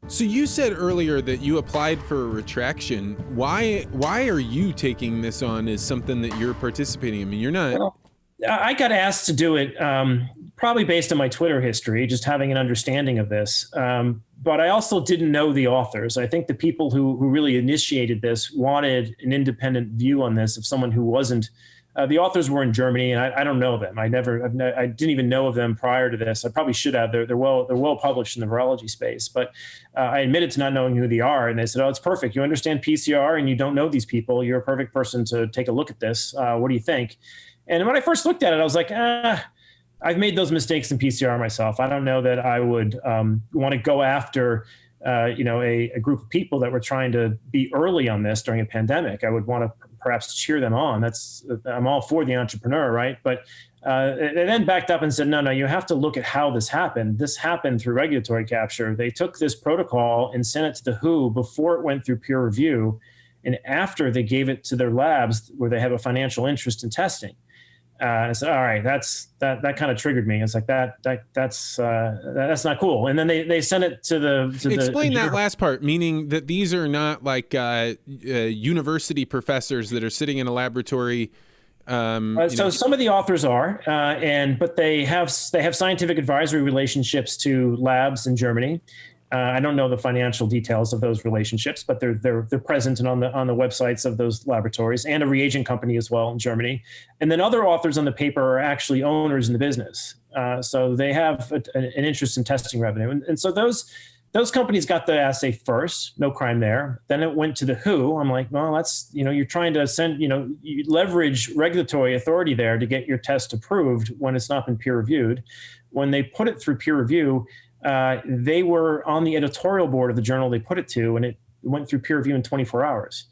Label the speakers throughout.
Speaker 1: So you said earlier that you applied for a retraction. Why are you taking this on as something that you're participating in? I mean, you're not.
Speaker 2: Well, I got asked to do it probably based on my Twitter history, just having an understanding of this. But I also didn't know the authors. I think the people who really initiated this wanted an independent view on this of someone who wasn't. The authors were in Germany, and I don't know them. I didn't even know of them prior to this. I probably should have. They're well published in the virology space, but I admitted to not knowing who they are. And they said, "Oh, it's perfect. You understand PCR, and you don't know these people. You're a perfect person to take a look at this. What do you think?" And when I first looked at it, I was like, I've made those mistakes in PCR myself. I don't know that I would want to go after a group of people that were trying to be early on this during a pandemic. I would want to perhaps cheer them on. I'm all for the entrepreneur, right? But they then backed up and said, no, you have to look at how this happened. This happened through regulatory capture. They took this protocol and sent it to the WHO before it went through peer review, and after they gave it to their labs where they have a financial interest in testing. I said, all right, that kind of triggered me. It's like that's not cool. And then they sent it to the.
Speaker 1: Explain that last part, meaning that these are not like university professors that are sitting in a laboratory.
Speaker 2: So some of the authors are, but they have scientific advisory relationships to labs in Germany. I don't know the financial details of those relationships, but they're present and on the websites of those laboratories, and a reagent company as well in Germany. And then other authors on the paper are actually owners in the business, so they have an interest in testing revenue. And so those companies got the assay first, no crime there. Then it went to the WHO. I'm like, well, that's you're trying to you leverage regulatory authority there to get your test approved when it's not been peer reviewed. When they put it through peer review, they were on the editorial board of the journal they put it to, and it went through peer review in 24 hours.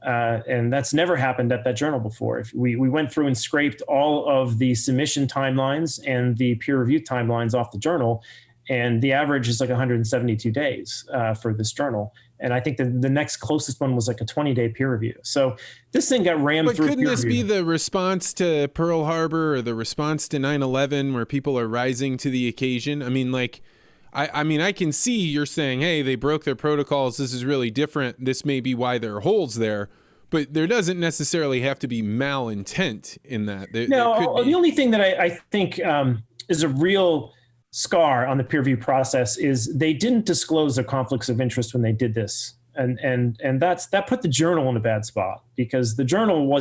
Speaker 2: And that's never happened at that journal before. If we went through and scraped all of the submission timelines and the peer review timelines off the journal, and the average is like 172 days for this journal. And I think the next closest one was like a 20-day peer review. So this thing got rammed through. But
Speaker 1: couldn't this be the response to Pearl Harbor or the response to 9/11 where people are rising to the occasion? I mean, like, I mean, I can see you're saying, hey, they broke their protocols. This is really different. This may be why there are holes there. But there doesn't necessarily have to be malintent in that. The
Speaker 2: only thing that I think is a real scar on the peer review process is they didn't disclose their conflicts of interest when they did this. And that put the journal in a bad spot, because the journal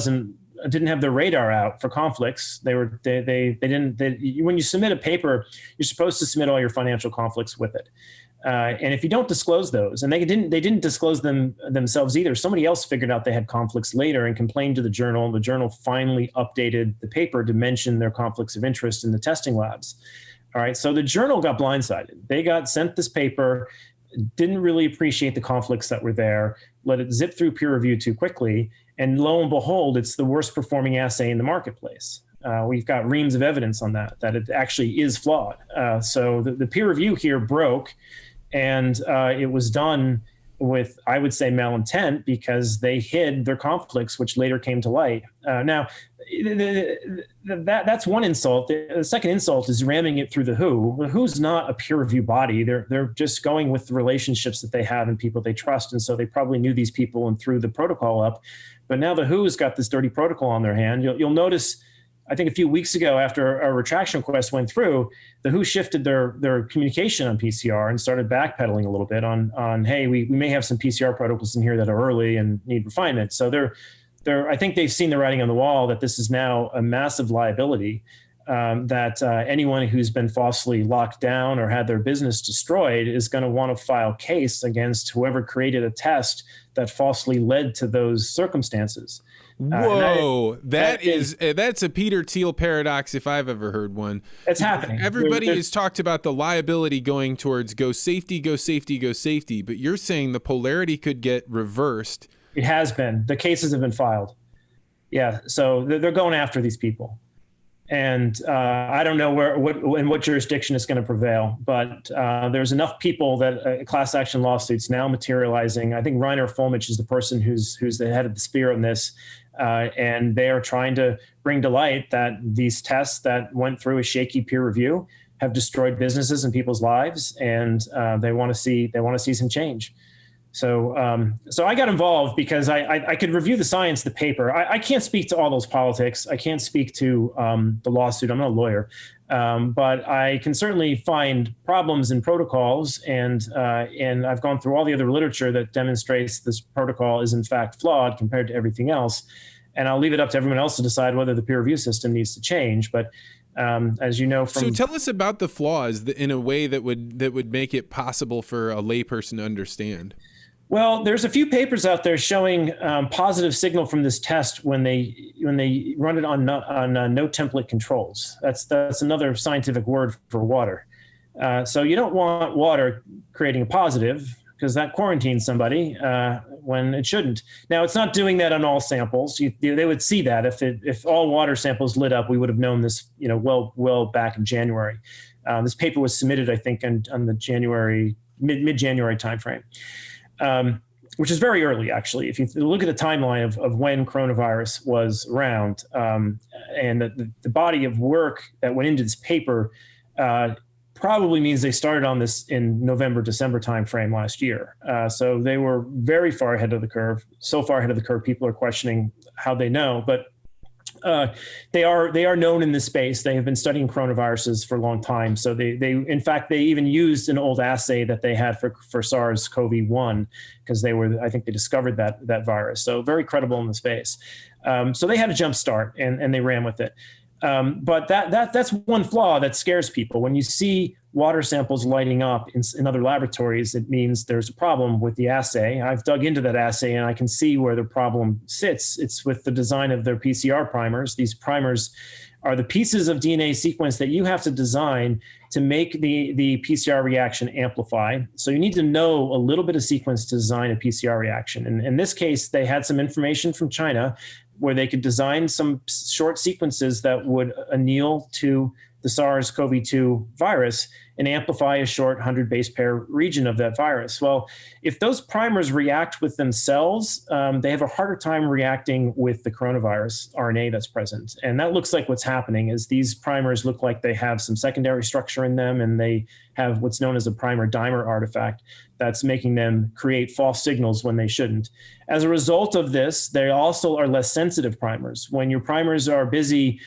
Speaker 2: didn't have their radar out for conflicts. When you submit a paper, you're supposed to submit all your financial conflicts with it. And if you don't disclose those, and they didn't disclose them themselves either. Somebody else figured out they had conflicts later and complained to the journal. And the journal finally updated the paper to mention their conflicts of interest in the testing labs. All right. So the journal got blindsided. They got sent this paper, didn't really appreciate the conflicts that were there, let it zip through peer review too quickly. And lo and behold, it's the worst performing assay in the marketplace. We've got reams of evidence on that it actually is flawed. So the peer review here broke, and it was done with, I would say, malintent, because they hid their conflicts, which later came to light. Now, that's one insult. The second insult is ramming it through the WHO. The WHO's not a peer review body. They're just going with the relationships that they have and people they trust. And so they probably knew these people and threw the protocol up. But now the WHO's got this dirty protocol on their hand. You'll notice, I think a few weeks ago, after a retraction request went through, the WHO shifted their communication on PCR and started backpedaling a little bit on hey, we may have some PCR protocols in here that are early and need refinement. So I think they've seen the writing on the wall that this is now a massive liability, that anyone who's been falsely locked down or had their business destroyed is going to want to file case against whoever created a test that falsely led to those circumstances.
Speaker 1: Whoa, that's a Peter Thiel paradox if I've ever heard one.
Speaker 2: It's happening.
Speaker 1: Everybody has talked about the liability going towards go safety, but you're saying the polarity could get reversed.
Speaker 2: It has been. The cases have been filed. Yeah, so they're going after these people. And I don't know in what jurisdiction it's going to prevail, but there's enough people that class action lawsuits now materializing. I think Reiner Fulmich is the person who's the head of the spear on this, and they are trying to bring to light that these tests that went through a shaky peer review have destroyed businesses and people's lives, and they want to see some change. So I got involved because I could review the science, the paper. I can't speak to all those politics. I can't speak to the lawsuit. I'm not a lawyer, but I can certainly find problems in protocols, and I've gone through all the other literature that demonstrates this protocol is in fact flawed compared to everything else. And I'll leave it up to everyone else to decide whether the peer review system needs to change. But as you know,
Speaker 1: so tell us about the flaws in a way that would make it possible for a layperson to understand.
Speaker 2: Well, there's a few papers out there showing positive signal from this test when they run it on no template controls. That's another scientific word for water. So you don't want water creating a positive, because that quarantines somebody when it shouldn't. Now, it's not doing that on all samples. They would see that if all water samples lit up, we would have known this, well back in January. This paper was submitted, I think, on the mid-January timeframe. Which is very early, actually. If you look at the timeline of when coronavirus was around, and the body of work that went into this paper probably means they started on this in November, December timeframe last year. So they were very far ahead of the curve. So far ahead of the curve, people are questioning how they know. But they are known in this space. They have been studying coronaviruses for a long time. So they in fact, they even used an old assay that they had for SARS-CoV-1, because I think they discovered that virus. So very credible in the space. So they had a jump start and they ran with it. But that's one flaw that scares people. When you see water samples lighting up in other laboratories, it means there's a problem with the assay. I've dug into that assay and I can see where the problem sits. It's with the design of their PCR primers. These primers are the pieces of DNA sequence that you have to design to make the PCR reaction amplify. So you need to know a little bit of sequence to design a PCR reaction. And in this case, they had some information from China where they could design some short sequences that would anneal to the SARS-CoV-2 virus and amplify a short 100 base pair region of that virus. Well, if those primers react with themselves, they have a harder time reacting with the coronavirus RNA that's present. And that looks like what's happening is these primers look like they have some secondary structure in them, and they have what's known as a primer-dimer artifact that's making them create false signals when they shouldn't. As a result of this, they also are less sensitive primers. When your primers are busy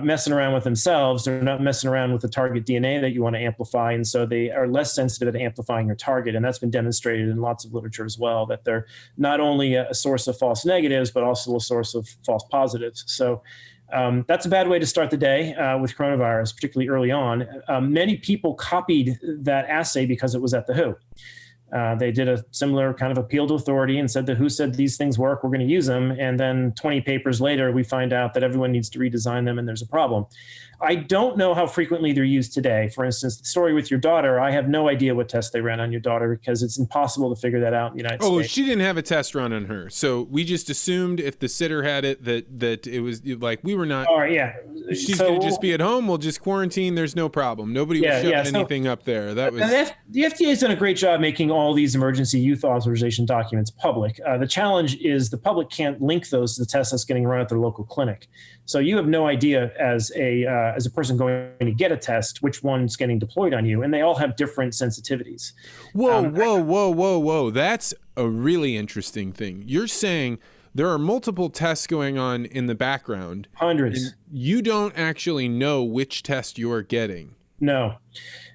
Speaker 2: messing around with themselves, they're not messing around with the target DNA that you want to amplify, and so they are less sensitive at amplifying your target. And that's been demonstrated in lots of literature as well, that they're not only a source of false negatives, but also a source of false positives. So that's a bad way to start the day with coronavirus, particularly early on. Many people copied that assay because it was at the WHO. They did a similar kind of appeal to authority and said the WHO said these things work, we're going to use them. And then 20 papers later, we find out that everyone needs to redesign them and there's a problem. I don't know how frequently they're used today. For instance, the story with your daughter, I have no idea what test they ran on your daughter because it's impossible to figure that out in the United States.
Speaker 1: Oh, she didn't have a test run on her. So we just assumed if the sitter had it, that it was like we were not.
Speaker 2: All right, yeah.
Speaker 1: She's going to just be at home. We'll just quarantine. There's no problem. Nobody was shoving anything up there. That was
Speaker 2: the FDA has done a great job making all these emergency use authorization documents public. The challenge is the public can't link those to the test that's getting run at their local clinic. So you have no idea as a person going to get a test which one's getting deployed on you, and they all have different sensitivities.
Speaker 1: Whoa! That's a really interesting thing. You're saying there are multiple tests going on in the background.
Speaker 2: Hundreds.
Speaker 1: And you don't actually know which test you're getting.
Speaker 2: No,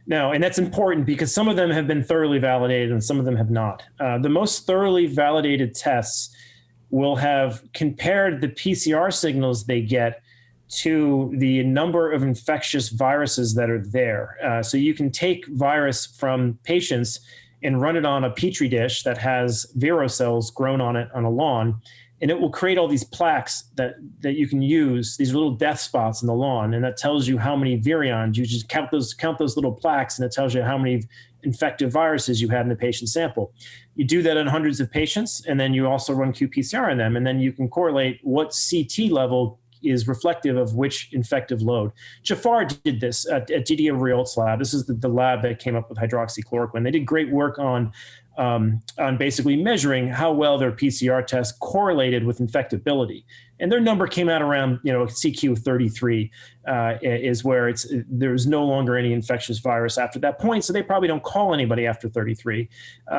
Speaker 2: and that's important because some of them have been thoroughly validated and some of them have not. The most thoroughly validated tests will have compared the PCR signals they get to the number of infectious viruses that are there. So you can take virus from patients and run it on a petri dish that has vero cells grown on it on a lawn, and it will create all these plaques that you can use, these little death spots in the lawn, and that tells you how many virions. You just count those little plaques, and it tells you how many infective viruses you had in the patient sample. You do that on hundreds of patients, and then you also run qPCR on them, and then you can correlate what CT level is reflective of which infective load. Jafar did this at Didier Riolt's lab. This is the lab that came up with hydroxychloroquine. They did great work on on basically measuring how well their PCR test correlated with infectability. And their number came out around, CQ 33 is where there's no longer any infectious virus after that point. So they probably don't call anybody after 33.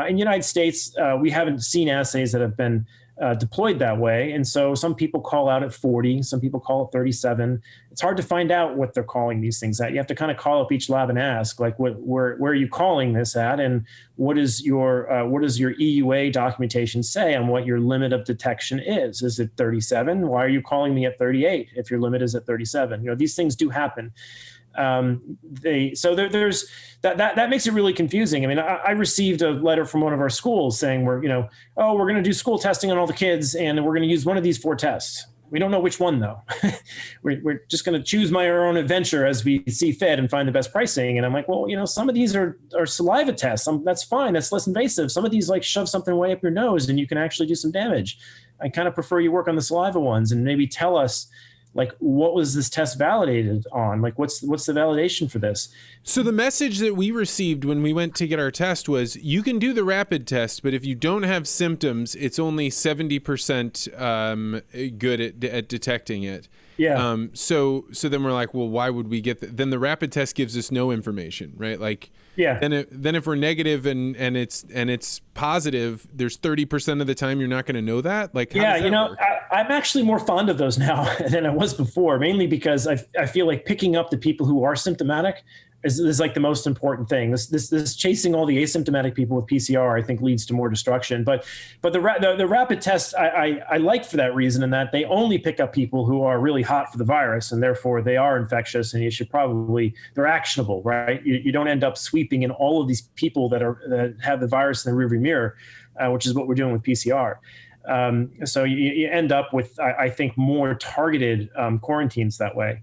Speaker 2: In the United States, we haven't seen assays that have been deployed that way. And so some people call out at 40, some people call it 37. It's hard to find out what they're calling these things at. You have to kind of call up each lab and ask, like, where are you calling this at? And what does your EUA documentation say on what your limit of detection is? Is it 37? Why are you calling me at 38 if your limit is at 37? These things do happen. There's that makes it really confusing. I mean, I received a letter from one of our schools saying we're going to do school testing on all the kids and we're going to use one of these 4 tests. We don't know which one though. we're just going to choose our own adventure as we see fit and find the best pricing. And I'm like, well, some of these are saliva tests. That's fine. That's less invasive. Some of these like shove something way up your nose and you can actually do some damage. I kind of prefer you work on the saliva ones and maybe tell us, like, what was this test validated on? Like, what's the validation for this?
Speaker 1: So the message that we received when we went to get our test was, you can do the rapid test, but if you don't have symptoms, it's only 70% good at detecting it.
Speaker 2: Yeah.
Speaker 1: So then we're like, well, why would we get then the rapid test gives us no information, right? Like,
Speaker 2: yeah.
Speaker 1: Then if we're negative and it's positive, there's 30% of the time you're not going to know that. Like, how does that work?
Speaker 2: I'm actually more fond of those now than I was before, mainly because I feel like picking up the people who are symptomatic is like the most important thing. This chasing all the asymptomatic people with PCR, I think, leads to more destruction. But the rapid test, I like for that reason, in that they only pick up people who are really hot for the virus, and therefore they are infectious, and they're actionable, right? You don't end up sweeping in all of these people that have the virus in the rearview mirror, which is what we're doing with PCR. So you end up with, I think, more targeted quarantines that way.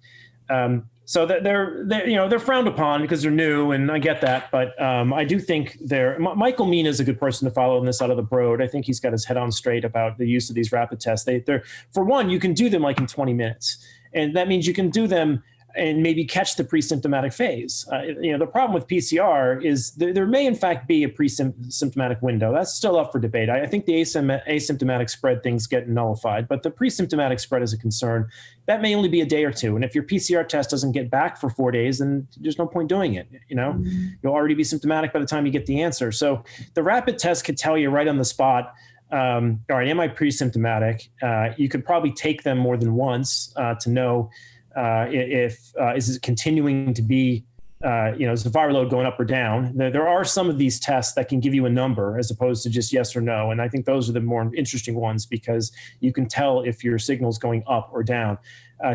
Speaker 2: So they're frowned upon because they're new, and I get that. But I do think Michael Mina is a good person to follow in this out of the Broad. I think he's got his head on straight about the use of these rapid tests. They're for one, you can do them like in 20 minutes, and that means you can do them and maybe catch the pre-symptomatic phase. The problem with PCR is there may in fact be a pre-symptomatic window. That's still up for debate. I think the asymptomatic spread things get nullified, but the pre-symptomatic spread is a concern. That may only be a day or two. And if your PCR test doesn't get back for 4 days, then there's no point doing it. You'll already be symptomatic by the time you get the answer. So the rapid test could tell you right on the spot, all right, am I pre-symptomatic? You could probably take them more than once to know if is it continuing to be, is the viral load going up or down? There are some of these tests that can give you a number as opposed to just yes or no. And I think those are the more interesting ones because you can tell if your signal is going up or down.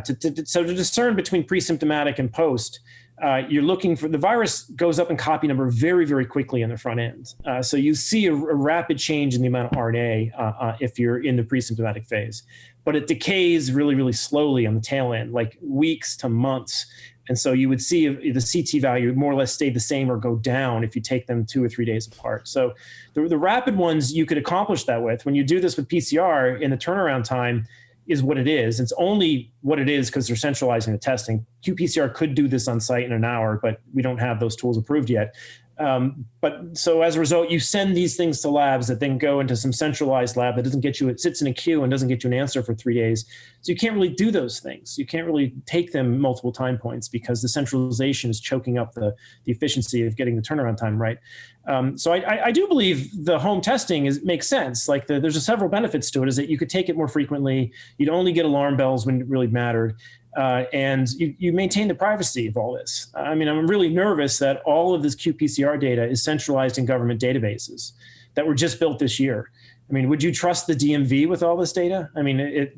Speaker 2: So to discern between pre-symptomatic and post, you're looking for the virus goes up in copy number very, very quickly on the front end. So you see a rapid change in the amount of RNA if you're in the pre-symptomatic phase, but it decays really, really slowly on the tail end, like weeks to months. And so you would see the CT value more or less stay the same or go down if you take them 2 or 3 days apart. So the rapid ones you could accomplish that with. When you do this with PCR, in the turnaround time is what it is. It's only what it is because they're centralizing the testing. qPCR could do this on site in an hour, but we don't have those tools approved yet. But so as a result, you send these things to labs that then go into some centralized lab that doesn't get you, it sits in a queue and doesn't get you an answer for 3 days. So you can't really do those things. You can't really take them multiple time points because the centralization is choking up the efficiency of getting the turnaround time right. So I do believe the home testing makes sense. Like there's several benefits to it, is that you could take it more frequently. You'd only get alarm bells when it really mattered. And you maintain the privacy of all this. I mean, I'm really nervous that all of this qPCR data is centralized in government databases that were just built this year. I mean, would you trust the DMV with all this data? I mean,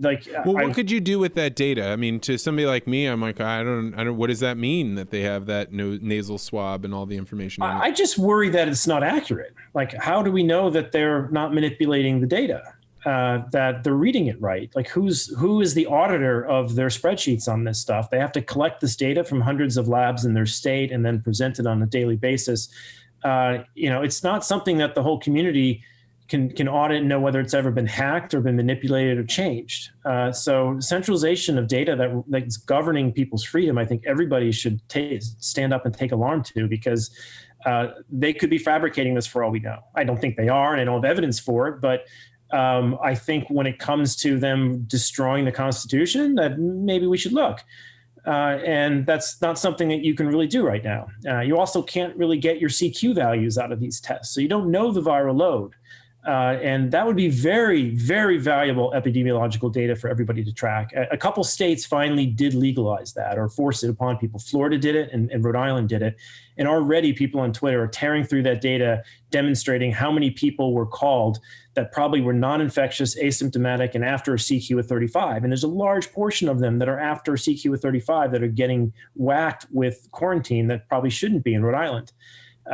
Speaker 1: what could you do with that data? I mean, to somebody like me, I'm like, I don't. What does that mean that they have that nasal swab and all the information?
Speaker 2: I just worry that it's not accurate. Like, how do we know that they're not manipulating the data? That they're reading it right? Like, who is the auditor of their spreadsheets on this stuff? They have to collect this data from hundreds of labs in their state and then present it on a daily basis. It's not something that the whole community can audit and know whether it's ever been hacked or been manipulated or changed. So centralization of data that's governing people's freedom, I think everybody should stand up and take alarm to, because They could be fabricating this for all we know. I don't think they are, and I don't have evidence for it, but I think when it comes to them destroying the Constitution, that maybe we should look. And that's not something that you can really do right now. You also can't really get your CQ values out of these tests. So you don't know the viral load. And that would be very, very valuable epidemiological data for everybody to track. A couple states finally did legalize that or force it upon people. Florida did it and Rhode Island did it. And already people on Twitter are tearing through that data, demonstrating how many people were called that probably were non-infectious, asymptomatic, and after a CQ of 35. And there's a large portion of them that are after a CQ of 35 that are getting whacked with quarantine that probably shouldn't be in Rhode Island.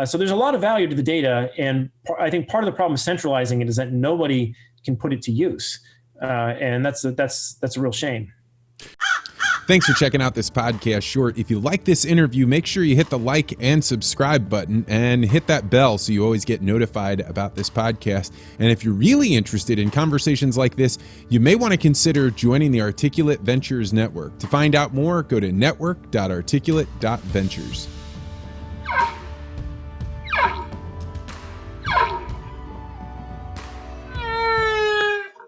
Speaker 2: So there's a lot of value to the data, and I think part of the problem of centralizing it is that nobody can put it to use, and that's a real shame.
Speaker 1: Thanks for checking out this podcast short. If you like this interview, make sure you hit the like and subscribe button and hit that bell so you always get notified about this podcast. And if you're really interested in conversations like this, you may want to consider joining the Articulate Ventures Network. To find out more, go to network.articulate.ventures.